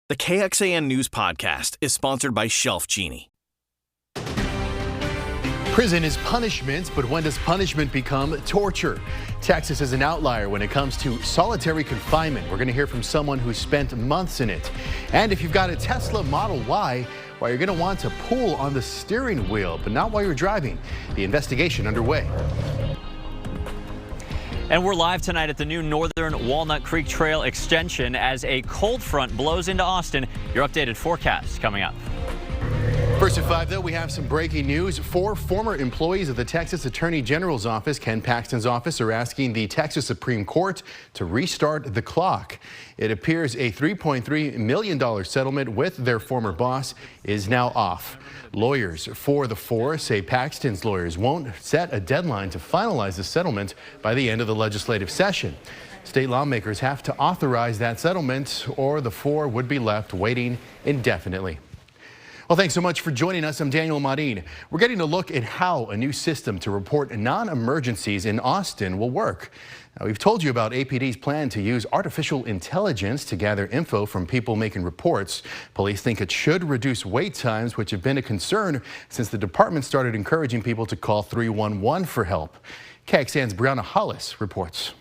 The KXAN News Podcast is sponsored by Shelf Genie. Prison is punishment, but when does punishment become torture? Texas is an outlier when it comes to solitary confinement. We're going to hear from someone who spent months in it. And if you've got a Tesla Model Y, well, you're going to want to pull on the steering wheel, but not while you're driving. The investigation underway. And we're live tonight at the new Northern Walnut Creek Trail extension as a cold front blows into Austin. Your updated forecast coming up. First at 5, though, we have some breaking news. 4 former employees of the Texas Attorney General's office, Ken Paxton's office, are asking the Texas Supreme Court to restart the clock. It appears a $3.3 million settlement with their former boss is now off. Lawyers for the 4 say Paxton's lawyers won't set a deadline to finalize the settlement by the end of the legislative session. State lawmakers have to authorize that settlement, or the 4 would be left waiting indefinitely. Well, thanks so much for joining us. I'm Daniel Marin. We're getting a look at how a new system to report non-emergencies in Austin will work. Now, we've told you about APD's plan to use artificial intelligence to gather info from people making reports. Police think it should reduce wait times, which have been a concern since the department started encouraging people to call 311 for help. KXAN's Brianna Hollis reports.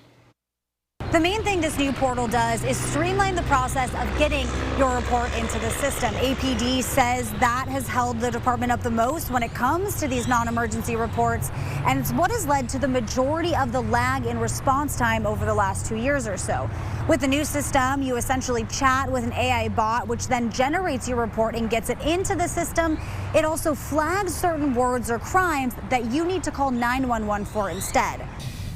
The main thing this new portal does is streamline the process of getting your report into the system. APD says that has held the department up the most when it comes to these non-emergency reports, and it's what has led to the majority of the lag in response time over the last 2 years or so. With the new system, you essentially chat with an AI bot, which then generates your report and gets it into the system. It also flags certain words or crimes that you need to call 911 for instead.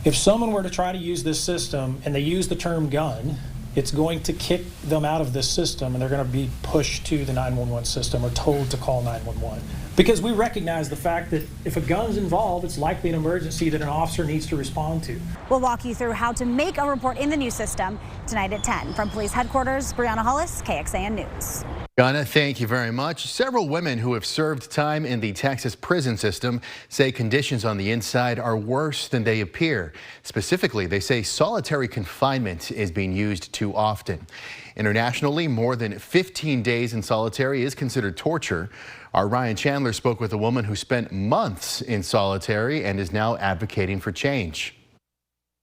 If someone were to try to use this system and they use the term gun, it's going to kick them out of this system and they're going to be pushed to the 911 system or told to call 911. Because we recognize the fact that if a gun's involved, it's likely an emergency that an officer needs to respond to. We'll walk you through how to make a report in the new system tonight at 10. From police headquarters, Brianna Hollis, KXAN News. Brianna, thank you very much. Several women who have served time in the Texas prison system say conditions on the inside are worse than they appear. Specifically, they say solitary confinement is being used too often. Internationally, more than 15 days in solitary is considered torture. Our Ryan Chandler spoke with a woman who spent months in solitary and is now advocating for change.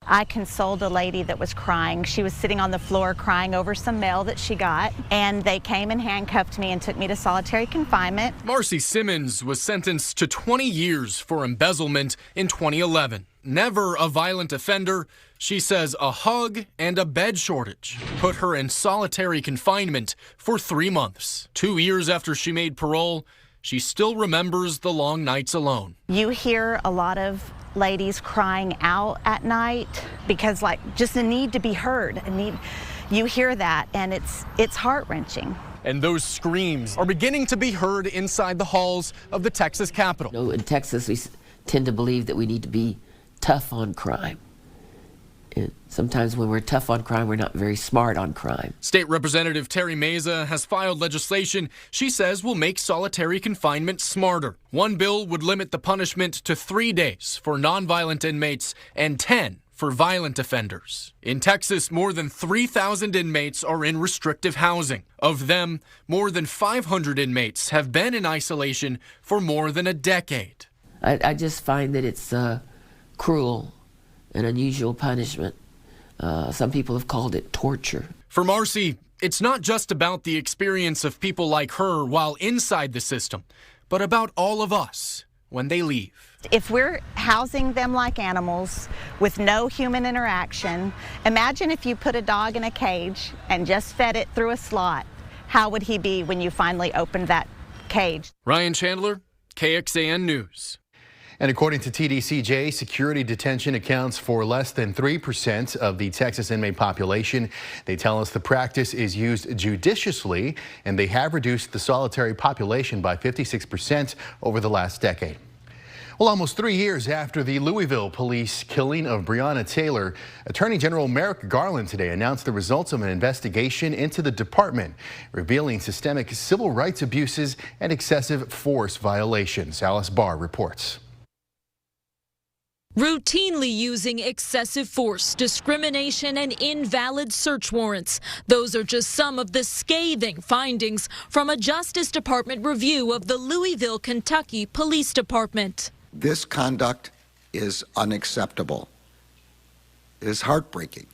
I consoled a lady that was crying. She was sitting on the floor crying over some mail that she got, and they came and handcuffed me and took me to solitary confinement. Marcy Simmons was sentenced to 20 years for embezzlement in 2011. Never a violent offender, she says a hug and a bed shortage put her in solitary confinement for 3 months. 2 years after she made parole, she still remembers the long nights alone. You hear a lot of ladies crying out at night because just a need to be heard. You hear that and it's heart-wrenching. And those screams are beginning to be heard inside the halls of the Texas Capitol. You know, in Texas, we tend to believe that we need to be tough on crime. And sometimes when we're tough on crime, we're not very smart on crime. State Representative Terry Meza has filed legislation she says will make solitary confinement smarter. One bill would limit the punishment to 3 days for nonviolent inmates and 10 for violent offenders. In Texas, more than 3,000 inmates are in restrictive housing. Of them, more than 500 inmates have been in isolation for more than a decade. I just find that it's cruel and unusual punishment. Some people have called it torture. For Marcy, it's not just about the experience of people like her while inside the system, but about all of us when they leave. If we're housing them like animals with no human interaction, imagine if you put a dog in a cage and just fed it through a slot. How would he be when you finally opened that cage? Ryan Chandler, KXAN News. And according to TDCJ, security detention accounts for less than 3% of the Texas inmate population. They tell us the practice is used judiciously, and they have reduced the solitary population by 56% over the last decade. Well, almost 3 years after the Louisville police killing of Breonna Taylor, Attorney General Merrick Garland today announced the results of an investigation into the department, revealing systemic civil rights abuses and excessive force violations. Alice Barr reports. routinely using excessive force, discrimination, and invalid search warrants. Those are just some of the scathing findings from a Justice Department review of the Louisville, Kentucky Police Department. This conduct is unacceptable. It is heartbreaking.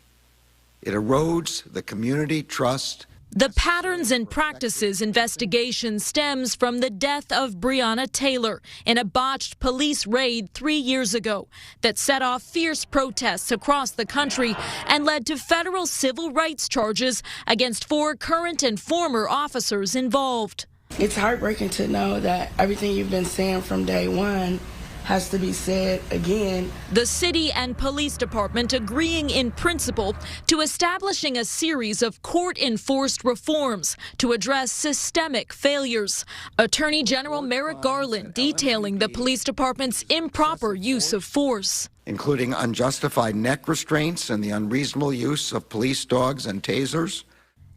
It erodes the community trust. The patterns and practices investigation stems from the death of Breonna Taylor in a botched police raid 3 years ago that set off fierce protests across the country and led to federal civil rights charges against 4 current and former officers involved. It's heartbreaking to know that everything you've been saying from day one has to be said again. The city and police department agreeing in principle to establishing a series of court-enforced reforms to address systemic failures. Attorney General Merrick Garland detailing the police department's improper use of force, including unjustified neck restraints and the unreasonable use of police dogs and tasers,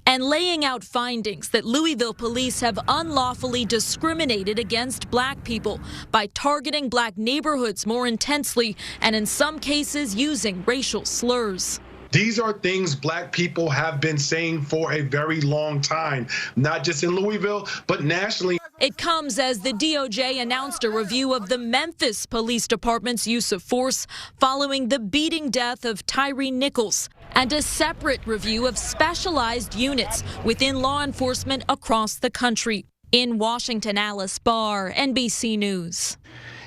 and laying out findings that Louisville police have unlawfully discriminated against black people by targeting black neighborhoods more intensely and in some cases using racial slurs. These are things black people have been saying for a very long time, not just in Louisville, but nationally. It comes as the DOJ announced a review of the Memphis Police Department's use of force following the beating death of Tyree Nichols, and a separate review of specialized units within law enforcement across the country. In Washington, Alice Barr, NBC News.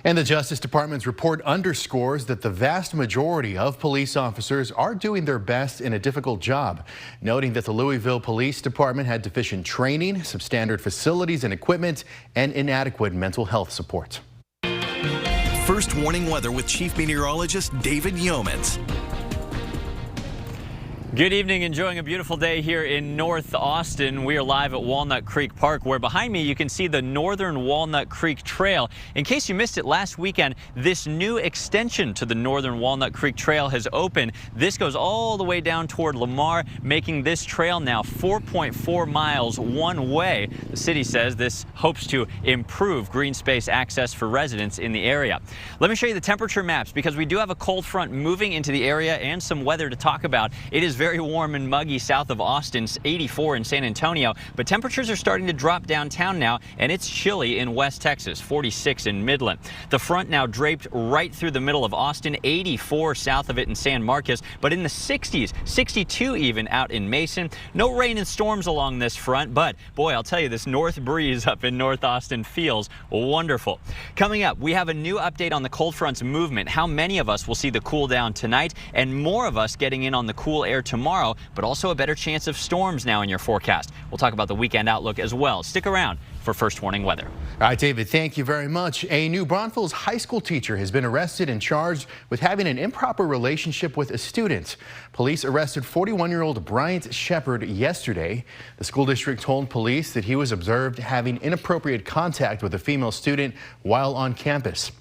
And the Justice Department's report underscores that the vast majority of police officers are doing their best in a difficult job, noting that the Louisville Police Department had deficient training, substandard facilities and equipment, and inadequate mental health support. First warning weather with Chief Meteorologist David Yeomans. Good evening, enjoying a beautiful day here in North Austin. We are live at Walnut Creek Park, where behind me you can see the Northern Walnut Creek Trail. In case you missed it last weekend, this new extension to the Northern Walnut Creek Trail has opened. This goes all the way down toward Lamar, making this trail now 4.4 miles one way. The city says this hopes to improve green space access for residents in the area. Let me show you the temperature maps, because we do have a cold front moving into the area and some weather to talk about. It is very warm and muggy south of Austin, 84 in San Antonio, but temperatures are starting to drop downtown now, and it's chilly in West Texas, 46 in Midland. The front now draped right through the middle of Austin, 84 south of it in San Marcos, but in the 60s, 62 even out in Mason. No rain and storms along this front, but boy, I'll tell you, this north breeze up in North Austin feels wonderful. Coming up, we have a new update on the cold front's movement, how many of us will see the cool down tonight, and more of us getting in on the cool air tomorrow, but also a better chance of storms now in your forecast. We'll talk about the weekend outlook as well. Stick around for First Warning Weather. All right, David, thank you very much. A New Braunfels high school teacher has been arrested and charged with having an improper relationship with a student. Police arrested 41-year-old Bryant Shepard yesterday. The school district told police that he was observed having inappropriate contact with a female student while on campus.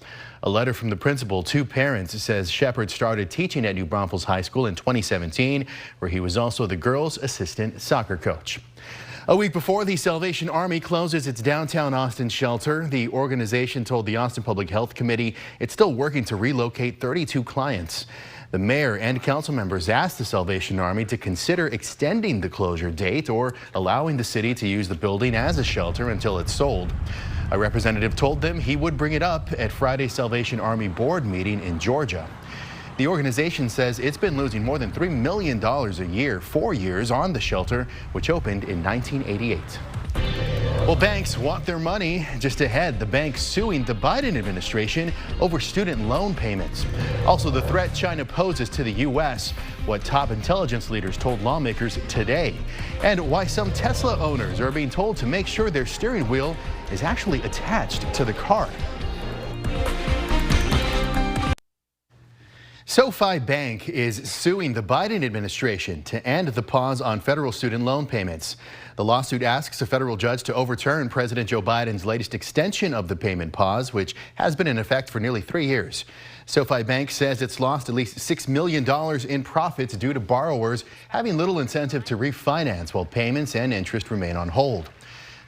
A letter from the principal to parents says Shepard started teaching at New Braunfels High School in 2017, where he was also the girls' assistant soccer coach. A week before the Salvation Army closes its downtown Austin shelter, the organization told the Austin Public Health Committee it's still working to relocate 32 clients. The mayor and council members asked the Salvation Army to consider extending the closure date or allowing the city to use the building as a shelter until it's sold. A representative told them he would bring it up at Friday's Salvation Army board meeting in Georgia. The organization says it's been losing more than $3 million a year, 4 years on the shelter, which opened in 1988. Well, banks want their money. Just ahead, the bank suing the Biden administration over student loan payments. Also, the threat China poses to the U.S., what top intelligence leaders told lawmakers today, and why some Tesla owners are being told to make sure their steering wheel is actually attached to the car. SoFi Bank is suing the Biden administration to end the pause on federal student loan payments. The lawsuit asks a federal judge to overturn President Joe Biden's latest extension of the payment pause, which has been in effect for nearly 3 years. SoFi Bank says it's lost at least $6 million in profits due to borrowers having little incentive to refinance while payments and interest remain on hold.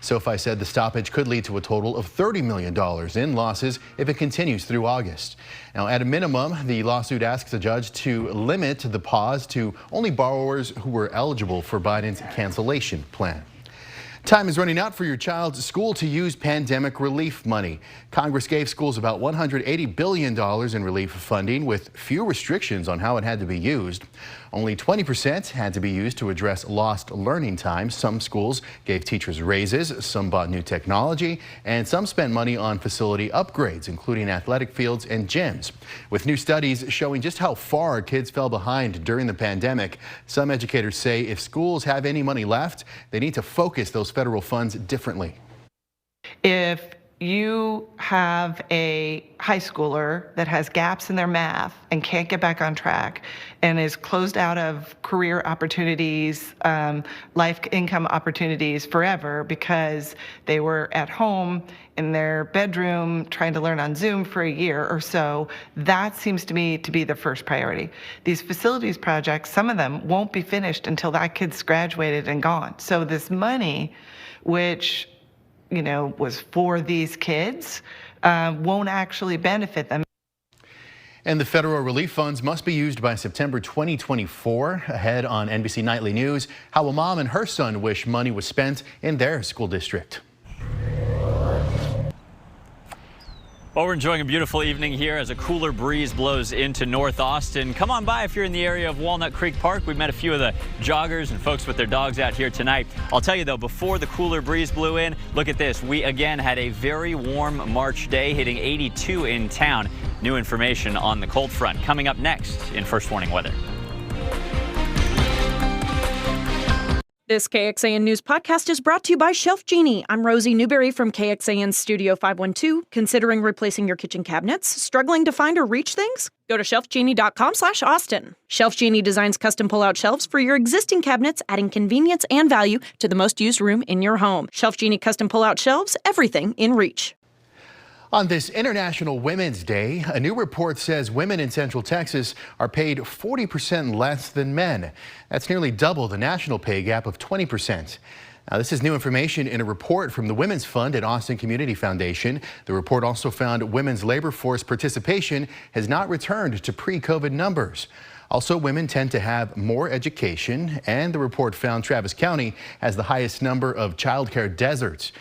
SoFi said the stoppage could lead to a total of $30 million in losses if it continues through August. Now, at a minimum, the lawsuit asks the judge to limit the pause to only borrowers who were eligible for Biden's cancellation plan. Time is running out for your child's school to use pandemic relief money. Congress gave schools about $180 billion in relief funding with few restrictions on how it had to be used. Only 20% had to be used to address lost learning time. Some schools gave teachers raises, some bought new technology, and some spent money on facility upgrades, including athletic fields and gyms. With new studies showing just how far kids fell behind during the pandemic, some educators say if schools have any money left, they need to focus those federal funds differently. If you have a high schooler that has gaps in their math and can't get back on track and is closed out of career opportunities, life income opportunities forever because they were at home in their bedroom trying to learn on Zoom for a year or so, that seems to me to be the first priority. These facilities projects, some of them won't be finished until that kid's graduated and gone. So this money, which was for these kids, won't actually benefit them. And the federal relief funds must be used by September 2024. Ahead on NBC Nightly News, how a mom and her son wish money was spent in their school district. Well, we're enjoying a beautiful evening here as a cooler breeze blows into North Austin. Come on by if you're in the area of Walnut Creek Park. We've met a few of the joggers and folks with their dogs out here tonight. I'll tell you, though, before the cooler breeze blew in, look at this. We, again, had a very warm March day, hitting 82 in town. New information on the cold front coming up next in First Warning Weather. This KXAN News podcast is brought to you by Shelf Genie. I'm Rosie Newberry from KXAN Studio 512. Considering replacing your kitchen cabinets? Struggling to find or reach things? Go to shelfgenie.com/Austin. Shelf Genie designs custom pull-out shelves for your existing cabinets, adding convenience and value to the most used room in your home. Shelf Genie custom pull-out shelves, everything in reach. On this International Women's Day, a new report says women in Central Texas are paid 40% less than men. That's nearly double the national pay gap of 20%. Now, this is new information in a report from the Women's Fund at Austin Community Foundation. The report also found women's labor force participation has not returned to pre-COVID numbers. Also, women tend to have more education, and the report found Travis County has the highest number of childcare deserts.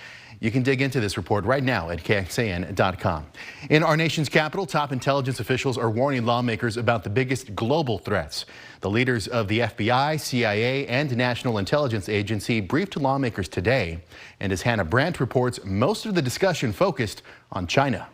You can dig into this report right now at KXAN.com. In our nation's capital, top intelligence officials are warning lawmakers about the biggest global threats. The leaders of the FBI, CIA, and National Intelligence Agency briefed lawmakers today. And as Hannah Brandt reports, most of the discussion focused on China.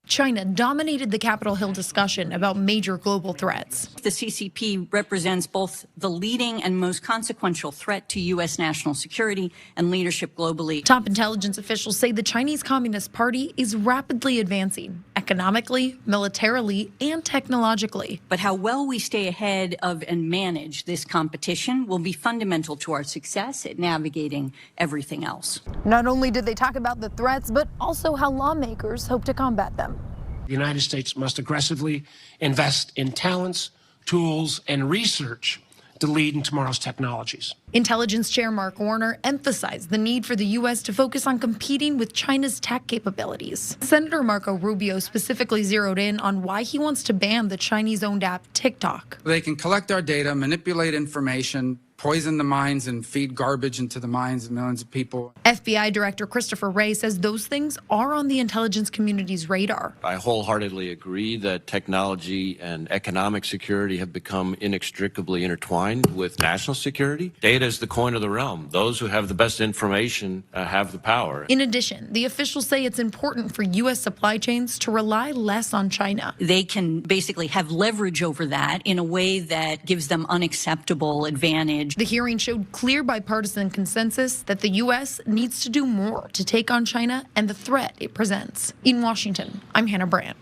China dominated the Capitol Hill discussion about major global threats. The CCP represents both the leading and most consequential threat to U.S. national security and leadership globally. Top intelligence officials say the Chinese Communist Party is rapidly advancing economically, militarily, and technologically. But how well we stay ahead of and manage this competition will be fundamental to our success at navigating everything else. Not only did they talk about the threats, but also how lawmakers hope to combat them. The United States must aggressively invest in talents, tools, and research to lead in tomorrow's technologies. Intelligence Chair Mark Warner emphasized the need for the U.S. to focus on competing with China's tech capabilities. Senator Marco Rubio specifically zeroed in on why he wants to ban the Chinese-owned app TikTok. They can collect our data, manipulate information, poison the minds and feed garbage into the minds of millions of people. FBI Director Christopher Wray says those things are on the intelligence community's radar. I wholeheartedly agree that technology and economic security have become inextricably intertwined with national security. Data is the coin of the realm. Those who have the best information have the power. In addition, the officials say it's important for U.S. supply chains to rely less on China. They can basically have leverage over that in a way that gives them unacceptable advantage. The hearing showed clear bipartisan consensus that the U.S. needs to do more to take on China and the threat it presents. In Washington, I'm Hannah Brandt.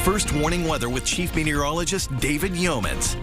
First Warning Weather with Chief Meteorologist David Yeomans.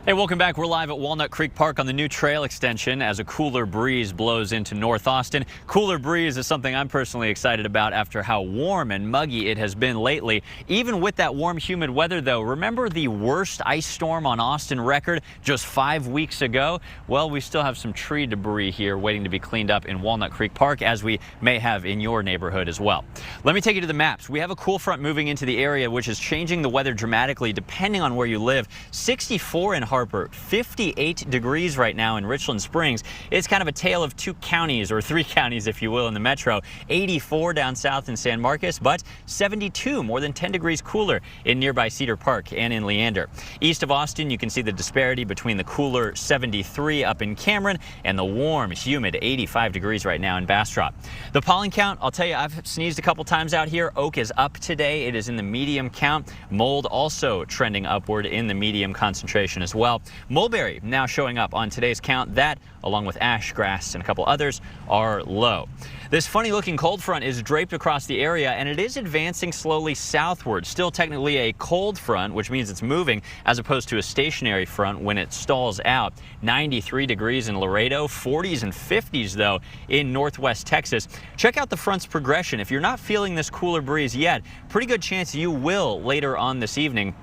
Hey, welcome back. We're live at Walnut Creek Park on the new trail extension as a cooler breeze blows into North Austin. Cooler breeze is something I'm personally excited about after how warm and muggy it has been lately. Even with that warm, humid weather, though, remember the worst ice storm on Austin record just 5 weeks ago? Well, we still have some tree debris here waiting to be cleaned up in Walnut Creek Park, as we may have in your neighborhood as well. Let me take you to the maps. We have a cool front moving into the area, which is changing the weather dramatically depending on where you live. 64 in Harper, 58 degrees right now in Richland Springs. It's kind of a tale of two counties, or three counties, if you will, in the metro. 84 down south in San Marcos, but 72, more than 10 degrees cooler in nearby Cedar Park and in Leander. East of Austin, you can see the disparity between the cooler 73 up in Cameron and the warm, humid 85 degrees right now in Bastrop. The pollen count, I'll tell you, I've sneezed a couple times out here. Oak is up today. It is in the medium count. Mold also trending upward in the medium concentration as well. Mulberry now showing up on today's count. That, along with ash, grass, and a couple others, are low. This funny looking cold front is draped across the area, and it is advancing slowly southward. Still technically a cold front, which means it's moving, as opposed to a stationary front when it stalls out. 93 degrees in Laredo, 40s and 50s though in northwest Texas. Check out the front's progression. If you're not feeling this cooler breeze yet, pretty good chance you will later on this evening.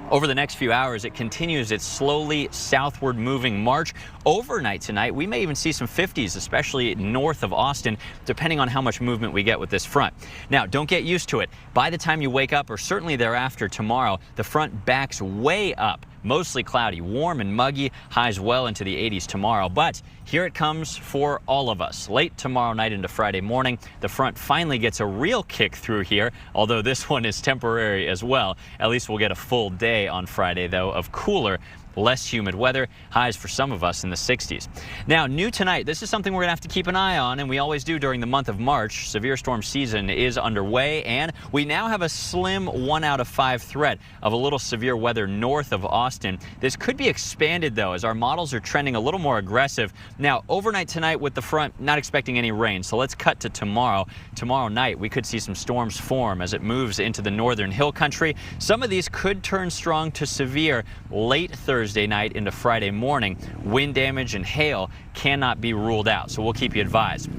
Over the next few hours, it continues its slowly southward moving march. Overnight tonight, we may even see some 50s, especially north of Austin, depending on how much movement we get with this front. Now, don't get used to it. By the time you wake up, or certainly thereafter tomorrow, the front backs way up. Mostly cloudy, warm and muggy, highs well into the 80s tomorrow. But here it comes for all of us. Late tomorrow night into Friday morning, the front finally gets a real kick through here, although this one is temporary as well. At least we'll get a full day on Friday, though, of cooler, less humid weather, highs for some of us in the 60s. Now, new tonight, this is something we're going to have to keep an eye on, and we always do during the month of March. Severe storm season is underway, and we now have a slim 1 out of 5 threat of a little severe weather north of Austin. This could be expanded, though, as our models are trending a little more aggressive. Now, overnight tonight with the front, not expecting any rain, so let's cut to tomorrow. Tomorrow night, we could see some storms form as it moves into the northern hill country. Some of these could turn strong to severe late Thursday night into Friday morning. Wind damage and hail cannot be ruled out, so we'll keep you advised.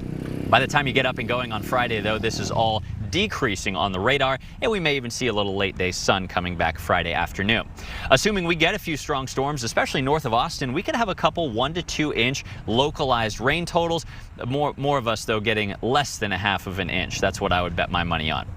By the time you get up and going on Friday, though, this is all decreasing on the radar, and we may even see a little late day sun coming back Friday afternoon. Assuming we get a few strong storms, especially north of Austin, we could have a couple 1 to 2 inch localized rain totals. More of us, though, getting less than 1/2 of an inch. That's what I would bet my money on.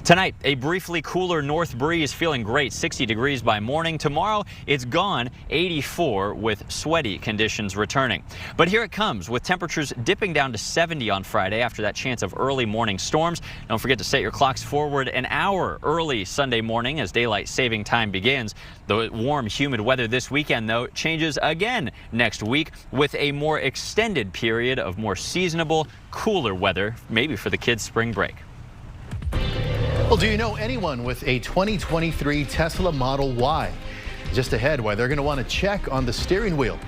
Tonight, a briefly cooler north breeze, feeling great, 60 degrees by morning. Tomorrow, it's gone, 84 with sweaty conditions returning. But here it comes with temperatures dipping down to 70 on Friday after that chance of early morning storms. Don't forget to set your clocks forward an hour early Sunday morning as daylight saving time begins. The warm, humid weather this weekend, though, changes again next week with a more extended period of more seasonable, cooler weather, maybe for the kids' spring break. Well, do you know anyone with a 2023 Tesla Model Y? Just ahead, why they're going to want to check on the steering wheel.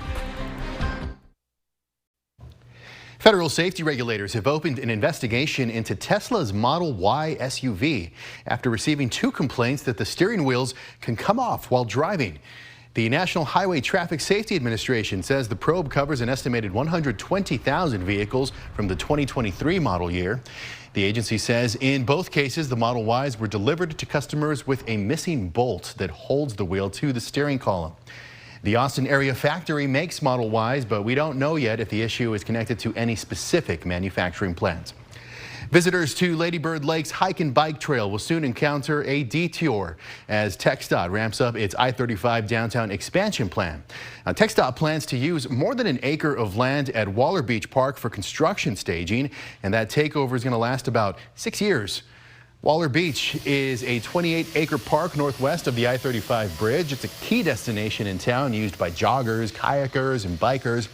Federal safety regulators have opened an investigation into Tesla's Model Y SUV after receiving 2 complaints that the steering wheels can come off while driving. The National Highway Traffic Safety Administration says the probe covers an estimated 120,000 vehicles from the 2023 model year. The agency says in both cases, the Model Ys were delivered to customers with a missing bolt that holds the wheel to the steering column. The Austin area factory makes Model Ys, but we don't know yet if the issue is connected to any specific manufacturing plants. Visitors to Lady Bird Lake's hike and bike trail will soon encounter a detour as TxDOT ramps up its I-35 downtown expansion plan. Now, TxDOT plans to use more than an acre of land at Waller Beach Park for construction staging, and that takeover is going to last about 6 years. Waller Beach is a 28-acre park northwest of the I-35 bridge. It's a key destination in town used by joggers, kayakers, and bikers.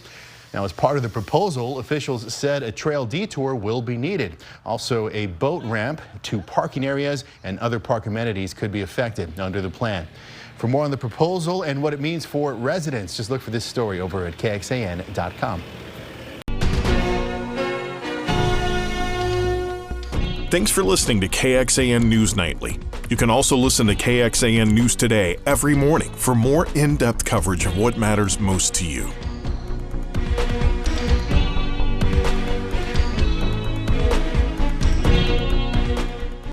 Now, as part of the proposal, officials said a trail detour will be needed. Also, a boat ramp to parking areas and other park amenities could be affected under the plan. For more on the proposal and what it means for residents, just look for this story over at KXAN.com. Thanks for listening to KXAN News Nightly. You can also listen to KXAN News Today every morning for more in-depth coverage of what matters most to you.